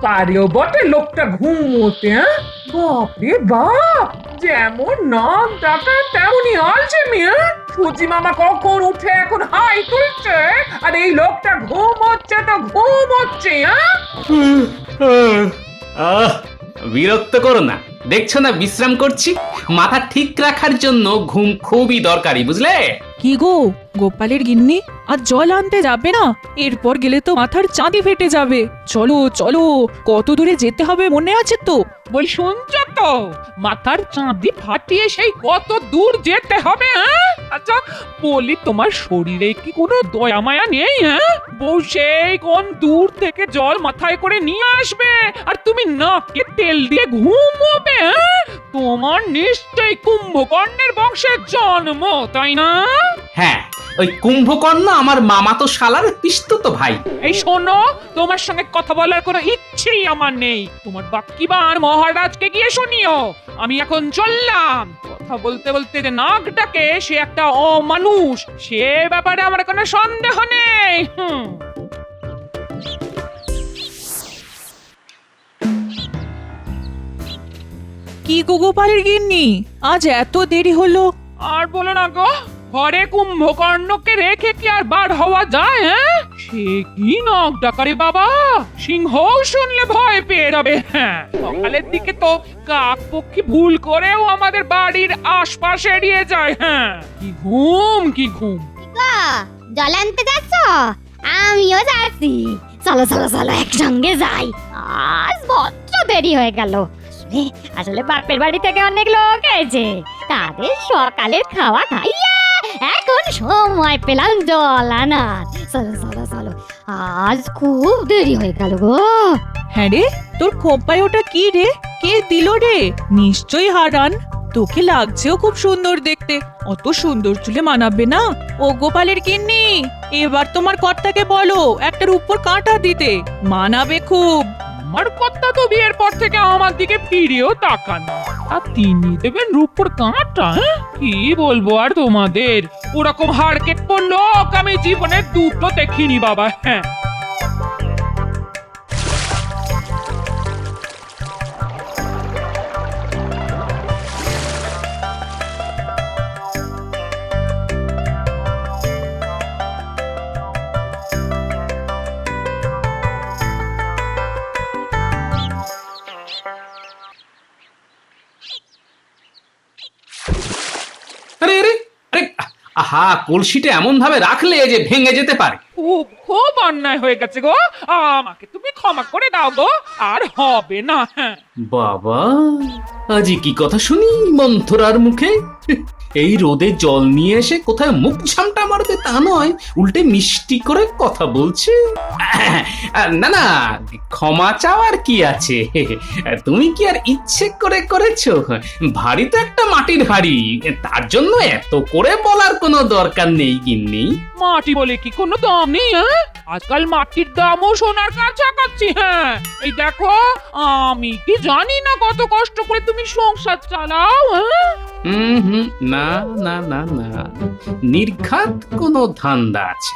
পারেও বটে লোকটা ঘুমোতে, হ্যাঁ? বাপরে বাপ, যেমন নাক ডাকা তেমনই আলছে মিয়া। সুজি মামা কখন উঠে এখন হাই তুলছে, আর এই লোকটা ঘুমোচ্ছে তো ঘুমোচ্ছে, হ্যাঁ? আহ, বিরক্ত করো না, দেখছো না বিশ্রাম করছি। মাথা ঠিক রাখার জন্য ঘুম খুবই দরকারি, বুঝলে? কি গো, গোপালের গিন্নি আজ জল আনতে যাবে না? এরপর গেলে তো মাথার চাঁদি ফেটে যাবে। চলো চলো, কত দূরে যেতে হবে মনে আছে তো? বল, শুনছ তো? মাথার চাঁদি ফাটিয়ে সেই কত দূর যেতে হবে, হ্যাঁ? আচ্ছা বলি, তোমার শরীরে কি কোনো দয়া মায়া নেই, হ্যাঁ? বউ সেই কোন দূর থেকে জল মাথায় করে নিয়ে আসবে, আর তুমি নাকে তেল দিয়ে ঘুমোবে, হ্যাঁ? তোমার নিশ্চয়ই কুম্ভকর্ণের বংশের জন্ম, তাই না? হ্যাঁ, ওই কুম্ভকর্ণ আমার মামাতো শালার পিসতুতো ভাই। এই শোনো, তোমার সঙ্গে কথা বলার কোনো ইচ্ছেই আমার নেই। তোমার বাক্কিবার মহারাজকে গিয়ে শুনিও। আমি এখন চললাম। কথা বলতে বলতে যে নাক ডাকে সে একটা অমানুষ, সে ব্যাপারে আমার কোনো সন্দেহ নেই। কি গো গোপালের গিন্নি, আজ এত দেরি হলো? আর বলো না গো, ঘরে কুম্ভকর্ণকে রেখে কি আর বার হওয়া যায়, হ্যাঁ? সে কি নাক ডাকারে বাবা, সিংহ শুনলে ভয় পেয়ে যাবে। হ্যাঁ, সকালের দিকে তো কাক পক্ষী ভুল করেও আমাদের বাড়ির আশপাশ এড়িয়ে যায়। হ্যাঁ, কি ঘুম কি ঘুম। গো, জল আনতে যাচ্ছ? আমিও যাচ্ছি। চলো চলো চলো, একসঙ্গে যাই। আজ বড্ড দেরি হয়ে গেল। আসলে বাপের বাড়ি থেকে অনেক লোক এসেছে, তাদের সকালের খাওয়া খাইয়া এখন সময় পেলাম জল আনার। চলো চলো চলো, আজ খুব দেরি হয়ে গেল গো। হ্যাঁ রে, তোর খোপায় ওটা কি রে? কে দিল রে? নিশ্চয়ই হারান। তোকে লাগছেও খুব সুন্দর দেখতে। অত সুন্দর চুলে মানাবে না। ও গোপালের গিন্নি, এবার তোমার কর্তাকে বলো একটার উপর কাঁটা দিতে, মানাবে খুব। আমার কথা তো বিয়ের পর থেকে আমার দিকে ফিরেও তাকান, আর তিনি দেবেন রূপর কাঁটা। হ্যাঁ? কি বলবো আর তোমাদের, ওরকম হাড় কেটে লোক আমি জীবনে দুটো দেখিনি বাবা। হ্যাঁ, আরে আরে আরে, আহা, কলসিটা এমন ভাবে রাখলে যে ভেঙে যেতে পারে। খুব খুব অন্যায় হয়ে গেছে গো, আমাকে তুমি ক্ষমা করে দাও গো, আর হবে না। হ্যাঁ, বাবা, আজই কি কথা শুনি মন্থরার মুখে। এই রোদে জল নিয়ে এসে কোথায় মুখ ঝামটা মারবে তা নয়, উল্টে মিষ্টি করে কথা বলছে। না না, ক্ষমা চাওয়ার কি আছে? তুমি কি আর ইচ্ছে করে করেছো? ভারী তো একটা মাটির হাড়ি, তার জন্য এত করে বলার কোনো দরকার নেই গিন্নি। মাটি বলে কি কোনো দাম নেই? হ্যাঁ, আজকাল মাটির দামও সোনার কাছাকাছি। হ্যাঁ, এই দেখো, আমি কি জানি না কত কষ্ট করে তুমি সংসার চালাও। হ্যাঁ, হুম, না না না না, নির্ঘাত কোনো ধান্দা আছে।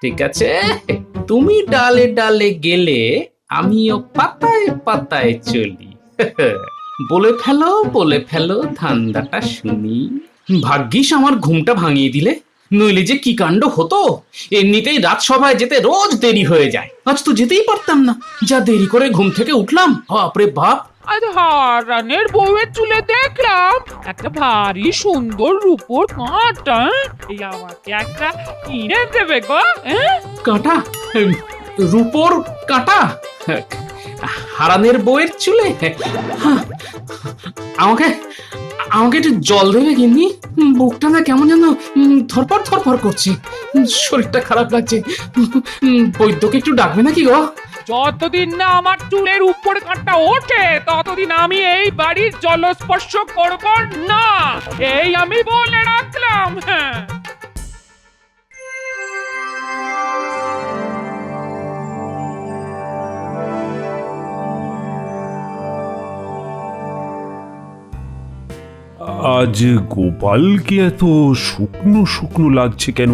ঠিক আছে, তুমি ডালে ডালে গেলে আমিও পাতায় পাতায় চলি। বলে ফেলো ধান্দাটা শুনি। ভাগ্যিস আমার ঘুমটা ভাঙিয়ে দিলে, নইলে যে কি কাণ্ড হতো। এমনিতেই রাজসভায় যেতে রোজ দেরি হয়ে যায়, আজ তো যেতেই পারতাম না। যা দেরি করে ঘুম থেকে উঠলাম, বাপরে বাপ। আজ হারানের বউয়ের চুলে দেখলাম একটা ভারী সুন্দর রূপোর কাঁটা। এই আমাকে একটা কিনে দেবে গো? হ্যাঁ, কাঁটা? রূপোর কাঁটা? হারানের বউয়ের চুলে? আমাকে আমাকে একটু জল দেবে গিন্নি? বুকটা না কেমন যেন ধরপড় ধরপড় করছে, শরীরটা খারাপ লাগছে। বৈদ্যকে একটু ডাকবে নাকি গো? যতদিন না আমার চুলের উপর কাঁটা ওঠে ততদিন আমি এই বাড়ির জলস্পর্শ করব না, এই আমি বলে রাখলাম। হ্যাঁ, আজ গোপালকে এত শুকনো শুকনো লাগছে কেন?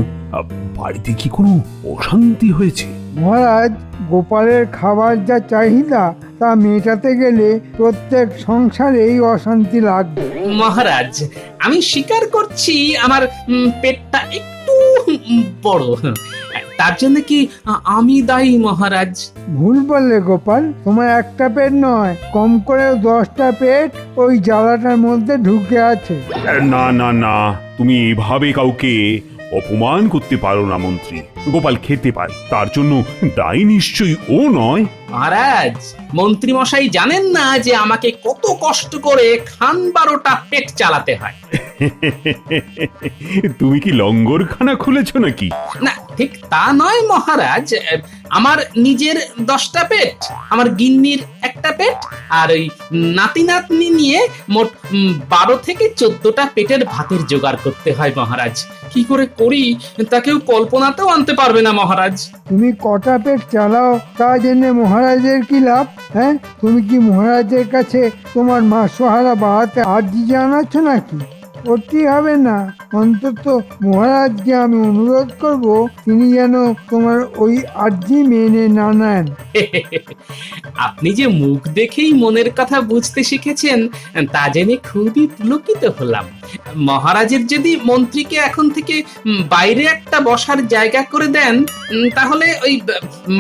বাড়িতে কি কোনো অশান্তি হয়েছে? মহারাজ, গোপালের খাবার যা চাহিদা তা মেটাতে গেলে প্রত্যেক সংসারেই অশান্তি লাগবে। মহারাজ, আমি স্বীকার করছি আমার পেটটা একটু বড়। তার জন্য কি আমি দায়ী মহারাজ? ভুল বললে গোপাল, তোমার একটা পেট নয়, কম করে 10টা পেট ওই জ্বালাটার মধ্যে ঢুকে আছে। না না না, তুমি এভাবে কাউকে অপমান করতে পারো না মন্ত্রী। গোপাল খেতে পারে, তার জন্য দায়ী নিশ্চয়ই ও নয়। মহারাজ, মন্ত্রী মশাই জানেন না যে আমাকে কত কষ্ট করে খান 12টা পেট চালাতে হয়। তুমি কি লঙ্গরখানা খুলেছো নাকি? না, ঠিক তা নয় মহারাজ। আমার নিজের 10টা পেট, আমার গিন্নির একটা পেট, আর ওই নাতি নাতনি নিয়ে মোট 12 থেকে 14টা পেটের ভাতের জোগাড় করতে হয় মহারাজ। কি করে করি তা কেউ কল্পনাতেও আনতে পারবে না মহারাজ। তুমি কটা পেট চালাও তা জেনে মহারাজের কি লাভ? হ্যাঁ, তুমি কি মহারাজের কাছে তোমার মাসোহারা বাড়াতে আর্জি জানাচ্ছ নাকি? করতেই হবে না। অন্তত মহারাজকে আমি অনুরোধ করব তিনি যেন তোমার ওই আর্জি মেনে না নেন। আপনি যে মুখ দেখেই মনের কথা বুঝতে শিখেছেন তা জেনে খুবই পুলকিত হলাম। মহারাজের যদি মন্ত্রীকে এখন থেকে বাইরে একটা বসার জায়গা করে দেন, তাহলে ওই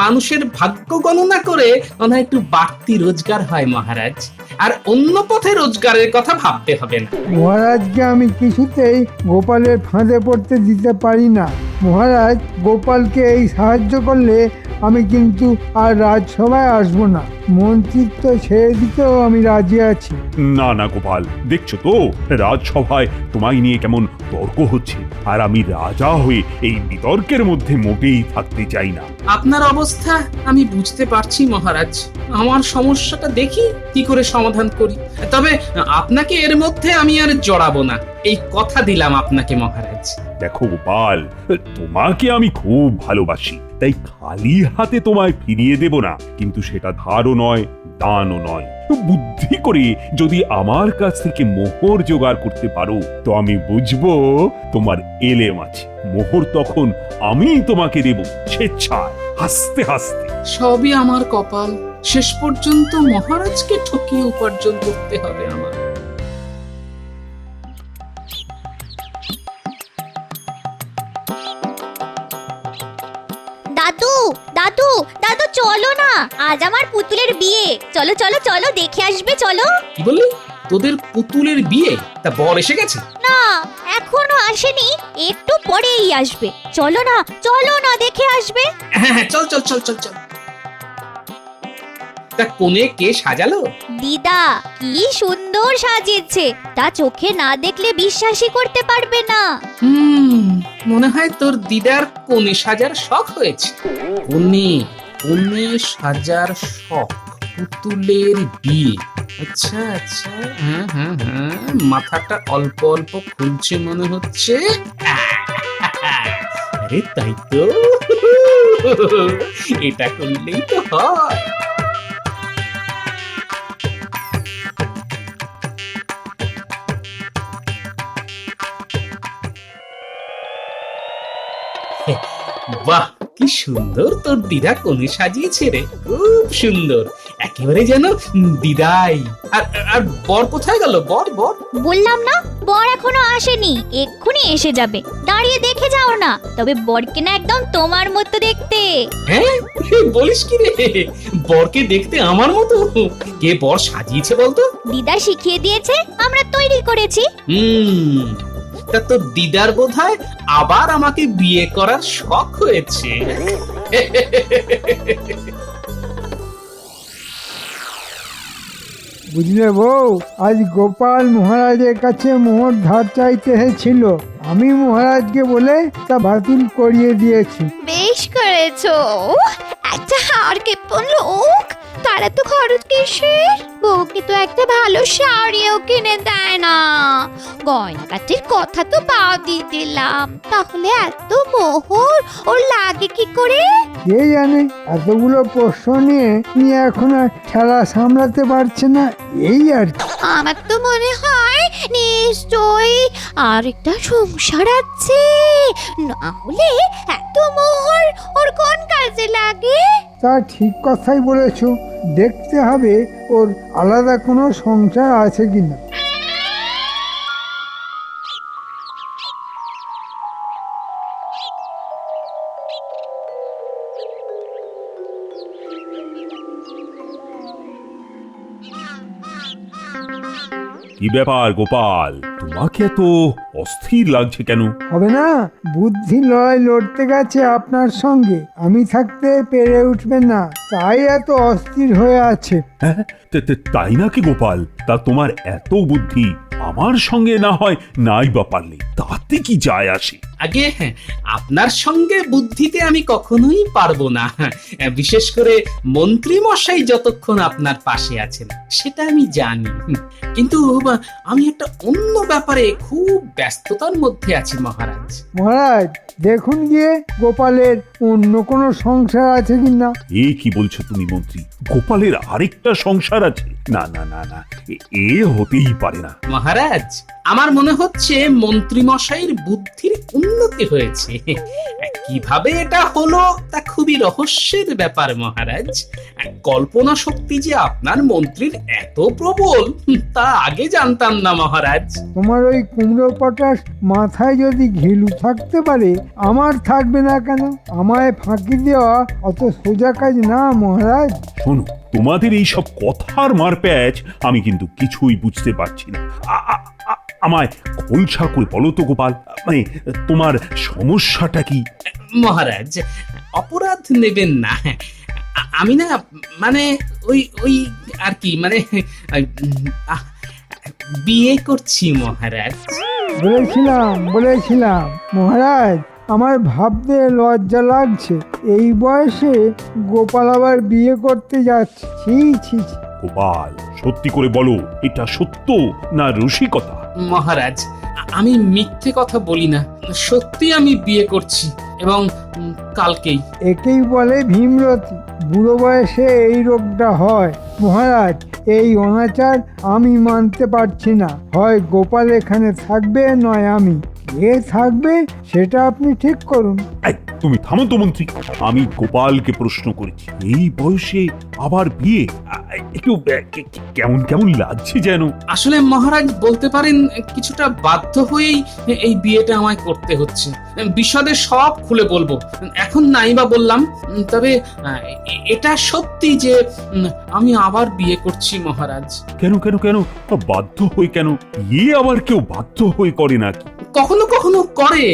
মানুষের ভাগ্য গণনা করে মনে হয় একটু বাড়তি রোজগার হয় মহারাজ। আর অন্য পথে রোজগারের কথা ভাবতে হবে না। মহারাজকে আমি কিছুতেই গোপালের ফাঁদে পড়তে দিতে পারি না। মহারাজ, গোপালকে এই সাহায্য করলে আমি কিন্তু আর রাজসভায় আসবো না। মন্ত্রিত্ব ছেড়ে দিতেও আমি রাজি আছি। না না গোপাল, দেখছো তো রাজসভায় তোমায় নিয়ে কেমন তর্ক হচ্ছে, আর আমি রাজা হয়ে এই বিতর্কের মধ্যে মোটেই থাকতে চাই না। আপনার অবস্থা আমি বুঝতে পারছি মহারাজ। আমার সমস্যাটা দেখি কি করে সমাধান করি। তবে আপনাকে এর মধ্যে আমি আর জড়াবো না, এই কথা দিলাম আপনাকে মহারাজ। দেখো গোপাল, তোমাকে আমি খুব ভালোবাসি, তাই খালি হাতে তোমায় ফিরিয়ে দেব না, কিন্তু সেটা ধারও নয়, দানও নয়। বুদ্ধি করে যদি আমার কাছ থেকে মোহর জোগাড় করতে পারো তো আমি বুঝবো তোমার এলেম আছে। মোহর তখন আমি তোমাকে দেব স্বেচ্ছায়, হাসতে হাসতে। সবই আমার কপাল, শেষ পর্যন্ত মহারাজকে ঠকিয়ে উপার্জন করতে হবে আমার। দাদু দাদু দাদু, চলো না, আজ আমার পুতুলের বিয়ে। চলো চলো চলো, দেখে আসবে চলো। কি বললি? তোদের পুতুলের বিয়ে? তা বর এসে গেছে? না, এখনো আসেনি, একটু পরেই আসবে। চলো না চলো না, দেখে আসবে। হ্যাঁ হ্যাঁ, চল চল চল চল চল। তা কোণে কে সাজালো? দিদা, কি সুন্দর সাজিয়েছে, তা চোখে না দেখলে বিশ্বাসই করতে পারবে না। মনে হয় তোর দিদার কোণে সাজার শখ হয়েছে। কোণে কোণে সাজার শখ, পুতুলের বিয়ে। আচ্ছা আচ্ছা, হ্যাঁ হ্যাঁ হ্যাঁ, মাথাটা অল্প অল্প খুলছে মনে হচ্ছে। আরে তাই তো, এটা করলেই তো হয়। বাহ, কি সুন্দর তোর দিদা কোণে সাজিয়েছে রে, খুব সুন্দর, একেবারে যেন দিদাই। আর আর বর কোথায় গেল? বর বর বললাম না, বর এখনো আসেনি, এক্ষুনি এসে যাবে। দাঁড়িয়ে দেখে যাও না, তবে বরকে না একদম তোমার মতো দেখতে। হ্যাঁ, বলিস কি রে? বরকে দেখতে আমার মতো? কে বর সাজিয়েছে বলতো? দিদা শিখিয়ে দিয়েছে, আমরা তৈরি করেছি। তা তোর দিদার বোধহয় আবার আমাকে বিয়ে করার শখ হয়েছে। বুঝলে বউ, আজ গোপাল মহারাজের কাছে মোহর ধার চাইতে এসেছিল। আমি মহারাজকে বলে তা বাতিল করিয়ে দিয়েছি। বেশ করেছো, একটা হাড় কেঁপো লোক, তার এত খরচ কিসের? বউকে তো একটা ভালো শাড়িও কিনে দেয় না। গয়নাগাটির কথা তো বাদই দিলাম, তাহলে এত মোহর ওর লাগে কি করে? কে জানে, এতগুলো প্রশ্ন নিয়ে এখন আর খেলা সামলাতে পারছে না, এই আর কি। আমার তো মনে হয় নিশ্চয়ই আর একটা সংসার আছে, না হলে এত মোহর ওর কোন কাজে লাগে? তা ঠিক কথাই বলেছো, দেখতে হবে ওর আলাদা কোনো সংসার আছে কিনা। কি ব্যাপার গোপাল, তোমাকে এত অস্থির লাগছে কেন? হবে না, বুদ্ধি লড়াই লড়তে গেছে আপনার সঙ্গে, আমি থাকতে পেরে উঠবেন না, তাই এত অস্থির হয়ে আছে। হ্যাঁ, তাই নাকি গোপাল? তা তোমার এত বুদ্ধি, আমার সঙ্গে না হয় নাই বা পারলে, তাতে কি যায় আসে? আগে আপনার সঙ্গে বুদ্ধিতে আমি কখনোই পারবো না, বিশেষ করে মন্ত্রী মশাই যতক্ষণ আপনার পাশে আছেন সেটা আমি জানি। কিন্তু আমি একটা অন্য ব্যাপারে খুব ব্যস্ততার মধ্যে আছি মহারাজ। মহারাজ, দেখুন গিয়ে গোপালের অন্য কোনো সংসার আছে কিনা। এ কি বলছো তুমি মন্ত্রী? গোপালের আরেকটা সংসার আছে? না না না না, এ হতেই পারে না। মহারাজ, আমার মনে হচ্ছে মন্ত্রী মশাইয়ের বুদ্ধির উন্নতি হয়েছে। কিভাবে এটা হলো তা খুবই রহস্যের ব্যাপার মহারাজ। কল্পনা শক্তি যে আপনার মন্ত্রীর এত প্রবল তা আগে জানতাম না মহারাজ। তোমার ওই কুমড়ো পটাশ মাথায় যদি ঘিলু থাকতে পারে, আমার থাকবে না কেন? আমায় ফাঁকি দেওয়া অত সোজা কাজ না মহারাজ। শোনো, তোমাদের এই সব কথার মারপ্যাচ আমি কিন্তু কিছুই বুঝতে পারছি না। আমায় খোলসা করে বলো তো গোপাল, মানে তোমার সমস্যাটা কি? মহারাজ, অপরাধ নেবেন না, আমি না মানে ওই ওই আর কি মানে বিয়ে করছি মহারাজ। বলেছিলাম মহারাজ, আমার ভাবতে লজ্জা লাগছে, এই বয়সে গোপাল আবার বিয়ে করতে যাচ্ছে। ছি ছি ছি। গোপাল, সত্যি করে বলো, এটা সত্য না রসিকতা? মহারাজ, আমি মিথ্যে কথা বলি না, সত্যি আমি বিয়ে করছি, এবং কালকেই। একেই বলে ভীমরতি, বুড়ো বয়সে এই রোগটা হয়। মহারাজ, এই অনাচার আমি মানতে পারছি না, হয় গোপাল এখানে থাকবে নয় আমি। কে থাকবে সেটা আপনি ঠিক করুন। এই, তুমি থামো তো মন্ত্রী, আমি গোপালকে প্রশ্ন করেছি, এই বয়সে আবার বিয়ে? একটু কেমন কেমন লাগছে যেন। আসলে মহারাজ বলতে পারেন কিছুটা বাধ্য হয়েই এই বিয়েটা আমায় করতে হচ্ছে। বিশদে সব খুলে বলবো, এখন নাই বা বললাম, তবে এটা সত্যি যে আমি আবার বিয়ে করছি মহারাজ। কেন কেন কেন বাধ্য হয়ে কেন? বিয়ে আবার কেউ বাধ্য হয়ে করে নাকি? কখনো কখনো করে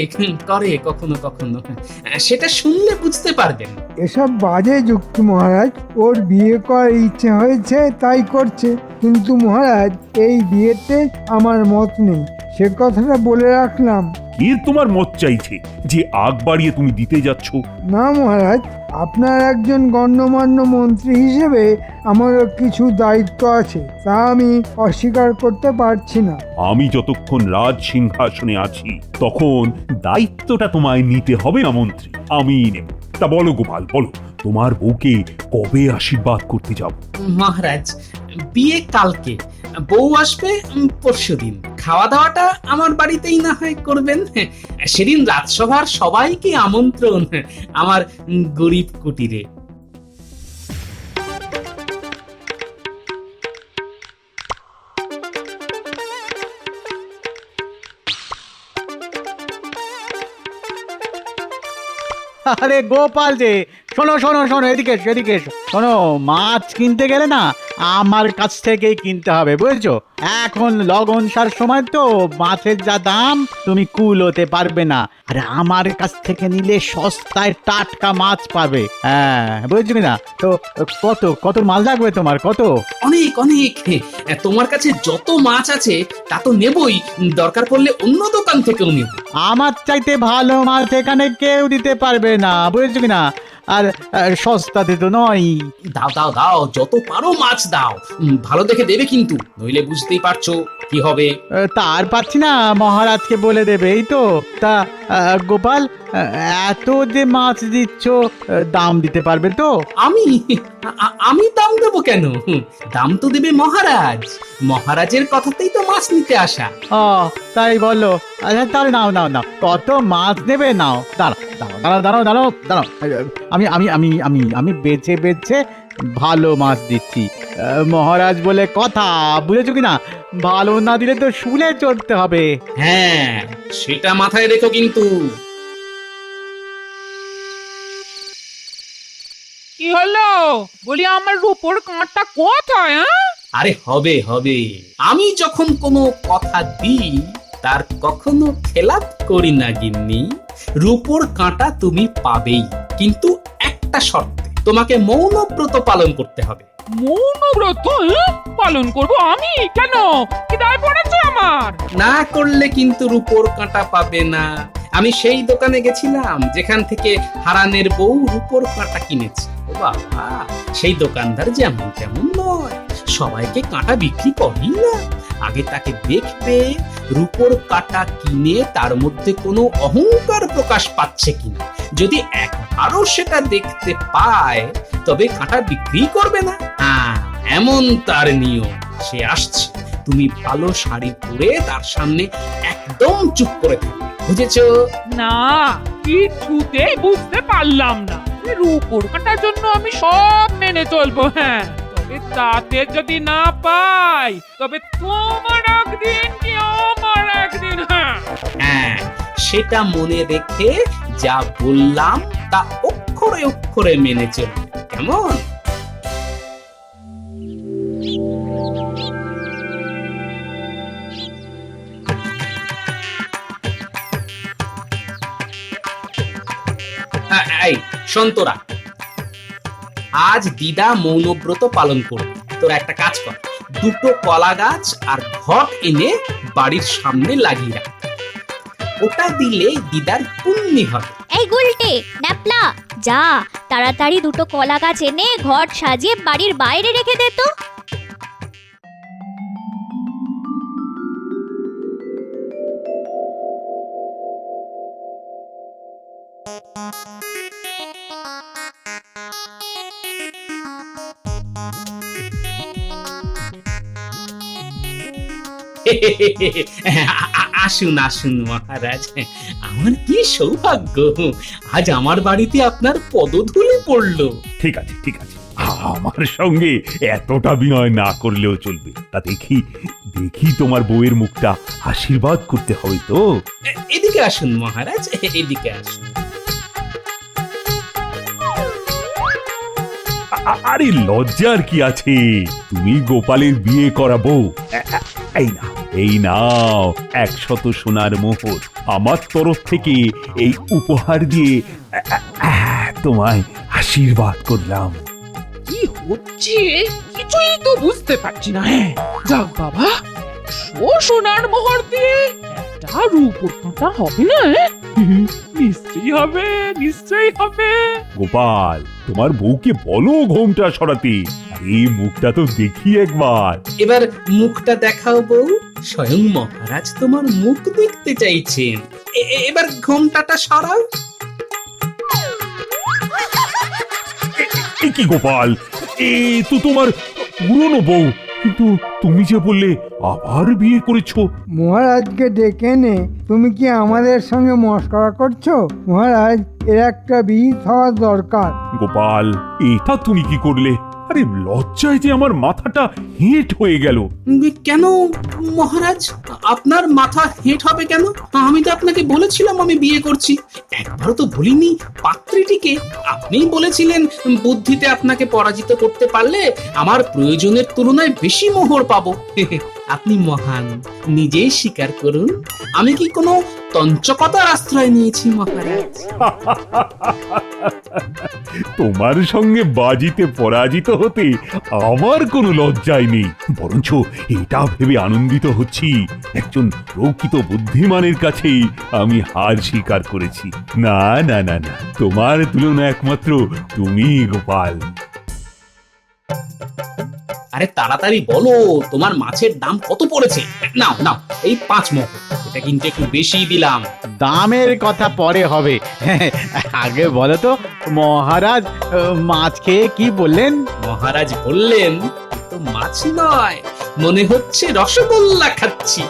কখনো কখনো, সেটা শুনলে বুঝতে পারবেন। এসব বাজে যুক্তি মহারাজ, ওর বিয়ে করার ইচ্ছে হয়েছে তাই করছে, কিন্তু মহারাজ এই বিয়েতে আমার মত নেই, সে কথাটা বলে রাখলাম। কে তোমার মত চাইছে যে আগ বাড়িয়ে তুমি দিতে যাচ্ছ? না মহারাজ, আপনার একজন গণ্যমান্য মন্ত্রী হিসেবে আমারও কিছু দায়িত্ব আছে, তা আমি অস্বীকার করতে পারছি না। আমি যতক্ষণ রাজ সিংহাসনে আছি তখন দায়িত্বটা তোমায় নিতে হবে না মন্ত্রী, আমি নেব। তা বলো গোপাল, বলো, তোমার বউকে কবে আশীর্বাদ করতে যাব? মহারাজ, বিয়ে কালকে, বউ আসবে পরশুদিন। খাওয়া দাওয়াটা আমার বাড়িতেই না হয় করবেন। সেদিন রাজসভার সবাইকে আমন্ত্রণ আমার গরিব কুটিরে। আরে গোপাল যে, শোনো শোনো শোনো, এদিকে এসো এদিকে এসো। শোনো, মাছ কিনতে গেলে না আমার কাছ থেকেই কিনতে হবে, বুঝেছো? এখন লগনসার সময় তো মাছের যা দাম তুমি কুলোতে পারবে না, আরে আমার কাছ থেকে নিলে সস্তায় টাটকা মাছ পাবে। হ্যাঁ, বুঝছো কিনা? তো কত কত মাছ লাগবে তোমার? কত? অনেক অনেক, তোমার কাছে যত মাছ আছে তা তো নেবই, দরকার পড়লে অন্য দোকান থেকেও নেব। আমার চাইতে ভালো মাছ এখানে কেউ দিতে পারবে না, বুঝছো কিনা? আর সস্তাতে তো নয়। দাও দাও দাও, যত পারো মাছ দাও, ভালো দেখে দেবে কিন্তু, নইলে বুঝতেই পারছো কি হবে। তার পাচ্ছি না, মহারাজকে বলে দেবে, এই তো। তা গোপাল, এত যে মাছ দিচ্ছ, দাম দিতে পারবে তো? আমি আমি দাম দেবো কেন? দাম তো দেবে মহারাজ, মহারাজের কথাতেই তো মাছ নিতে আসা। ও তাই বলো। আচ্ছা তাহলে নাও নাও নাও, কত মাছ নেবে নাও। দাঁড়াও দাঁড়াও দাঁড়াও দাঁড়াও দাঁড়াও, আমি আমি আমি আমি আমি বেছে বেছে ভালো মাছ দিচ্ছি। মহারাজ বলে কথা, বুঝেছো কিনা? ভালো না দিলে তো শুলে চড়তে হবে। হ্যাঁ, সেটা মাথায় রেখো কিন্তু। কি হলো? বলি আমার রূপোর কাঁটা কোথায়? আরে হবে হবে, আমি যখন কোনো কথা দিই তার কখনো খেলাপ করি না গিন্নি। রূপোর কাঁটা তুমি পাবেই, কিন্তু একটা শর্তে, তোমাকে মৌনব্রত পালন করতে হবে। মৌনব্রত পালন করব আমি? কেন, কি দায় পড়েছে আমার? না করলে কিন্তু রূপোর কাঁটা পাবে না। আমি সেই দোকানে গেছিলাম যেখান থেকে হারানের বউ রূপোর কাঁটা কিনেছে। ও বাবা, সেই দোকানদার যেমন তেমন নয়, সবাইকে কাঁটা বিক্রি করেই না। আগে তাকে দেখবে রূপোর কাঁটা কিনে তার মধ্যে কোনো অহংকার প্রকাশ পাচ্ছে কিনা। যদি একবারও সেটা দেখতে পায় তবে কাঁটা বিক্রি করবে না। হ্যাঁ, এমন তার নিয়ম। সে আসছে, তুমি ভালো শাড়ি পরে তার সামনে একদম চুপ করে থাকবে, বুঝেছো? না, কিছুতেই বুঝতে পারলাম না। রূপোর কাঁটার জন্য আমি সব মেনে চলবো, হ্যাঁ, তবে তাতে যদি না পাই তবে তোমার একদিন কি আমার একদিন। হ্যাঁ হ্যাঁ, সেটা মনে রেখে যা বললাম তা অক্ষরে অক্ষরে মেনে চলবে, কেমন? এই সন্তরা, আজ দিদা মৌনব্রত পালন করবে। তোরা একটা কাজ কর, দুটো কলা গাছ আর ঘট এনে বাড়ির সামনে লাগিয়ে রাখ। ওটা দিলে দিদার পুণ্যি হবে। এই গুলটে ন্যাপলা, যা তাড়াতাড়ি দুটো কলা গাছ এনে ঘট সাজিয়ে বাড়ির বাইরে রেখে দে তো। আসুন আসুন মহারাজ, আমার কি সৌভাগ্য, আজ আমার বাড়িতে আপনার পদধূলি পড়লো। ঠিক আছে ঠিক আছে, আমার সঙ্গে এতটা বিনয় না করলেও চলবে। তা দেখি দেখি তোমার বউয়ের মুখটা আশীর্বাদ করতে হবে তো। এদিকে আসুন মহারাজ, এদিকে আসুন। আরে লজ্জার কি আছে, তুমি গোপালের বিয়ে করাবো। এই নাও 100 সোনার মোহর, আমার তরফ থেকে এই উপহার দিয়ে তোমায় আশীর্বাদ করলাম। কি হচ্ছে কিছুই তো বুঝতে পারছি না। হ্যাঁ যাক বাবা, সোনার মোহর দিয়ে একটা রূপোর কাঁটা হবে না? নিশ্চয়ই হবে, নিশ্চয়ই হবে। গোপাল, তোমার বউকে বলো ঘোমটা সরাতে। এই মুখটা তো দেখি একবার। এবার মুখটা দেখাও বউ, স্বয়ং মহারাজ তোমার মুখ দেখতে চাইছেন। এবার ঘোমটাটা সরাও। কি গোপাল, এ তো তোমার পুরনো বউ, কিন্তু তুমি যে বললে আবার বিয়ে করেছো। মহারাজকে ডেকে নে, তুমি কি আমাদের সঙ্গে মস্করা করছো? মহারাজ, এর একটা বিহিত হওয়া দরকার। গোপাল, এটা তুমি কি করলে? আরে লজ্জায় যে আমার মাথাটা হেঁট হয়ে গেল। কেন মহারাজ, আপনার মাথা হেঁট হবে কেন? আমি তো আপনাকে বলেছিলাম আমি বিয়ে করছি। একবারও তো ভুলিনি পাত্রীটিকে। আপনিই বলেছিলেন বুদ্ধিতে আপনাকে পরাজিত করতে পারলে আমার প্রয়োজনের তুলনায় বেশি মোহর পাবো। আপনি মহান, নিজেই স্বীকার করুন। আমি কি কোনো তঞ্চকতার আশ্রয় নিয়েছি মহারাজ? তোমার সঙ্গে বাজিতে পরাজিত হতে আমার কোনো লজ্জাই নেই, বরঞ্চ এটা ভেবে আনন্দিত হচ্ছি একজন প্রকৃত বুদ্ধিমানের কাছেই আমি হার স্বীকার করেছি। না না না না, তোমার তুলনা একমাত্র তুমি গোপাল। আরে তাড়াতাড়ি বলো, তোমার মাছের দাম কত পড়েছে? নাও নাও, এই 5 মোহর। এটা কিন্তু একটু বেশি দিলাম। দামের কথা পরে হবে, আগে বলো তো মহারাজ মাছ খেয়ে কি বললেন? মহারাজ বললেন, তো মাছ নয়, মনে হচ্ছে রসগোল্লা খাচ্ছি।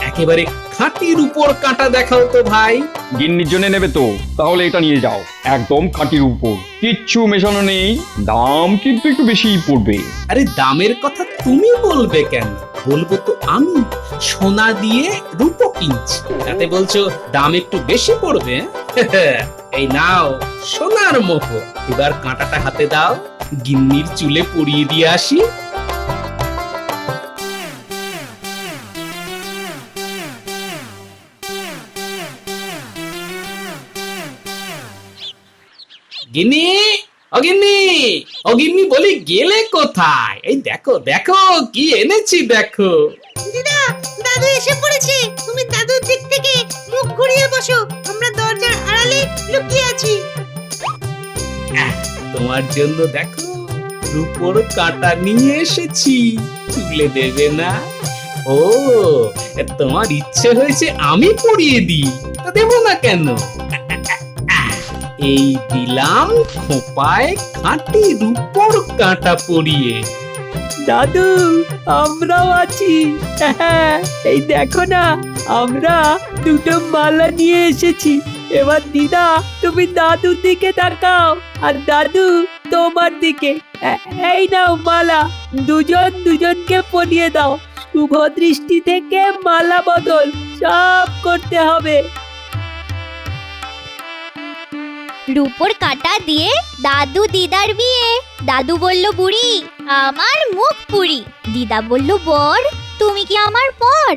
একেবারে খাঁটির উপর কাঁটা দেখাও তো ভাই। গিন্নির জন্য নেবে তো, তাহলে এটা নিয়ে যাও, একদম খাঁটির উপর, কিচ্ছু মেশানো নেই, দাম কিন্তু একটু বেশিই পড়বে। আরে দামের কথা তুমি বলবে কেন? বলবো তো আমি, সোনা দিয়ে রূপো কিনছি, তাতে বলছো দাম একটু বেশি পড়বে? এই নাও সোনার মোহর, এবার কাঁটাটা হাতে দাও, গিন্নির চুলে পরিয়ে দিয়ে আসি। গিন্নি, অগিন্নি, অগিন্নি বলি গেলে কোথায়? এই দেখো দেখো কি এনেছি দেখো। দাদু এসে পড়েছে, তুমি দাদুর দিক থেকে মুখ ঘুরিয়ে বসো, আমরা দরজার আড়ালে লুকিয়ে আছি। তোমার জন্য দেখো রূপোর কাঁটা নিয়ে এসেছি, তুলে দেবে না? ও, তোমার ইচ্ছে হয়েছে আমি পরিয়ে দিই, তা দেবো না কেন? এই দিলাম খোপায় খাঁটি রূপোর কাঁটা পরিয়ে। দাদু আমরাও আছি, এই দেখো না, আমরা দুটো মালা নিয়ে এসেছি। এবার দিদা তুমি দাদুর দিকে তাকাও, আর দাদু তোমার দিকে। এই নাও মালা, দুজন দুজনকে পরিয়ে দাও। শুভ দৃষ্টি থেকে মালা বদল সব করতে হবে। রূপোর কাঁটা দিয়ে দাদু দিদার বিয়ে। দাদু বলল বুড়ি আমার মুখ পুরি, দিদা বলল বর তুমি কি আমার পর?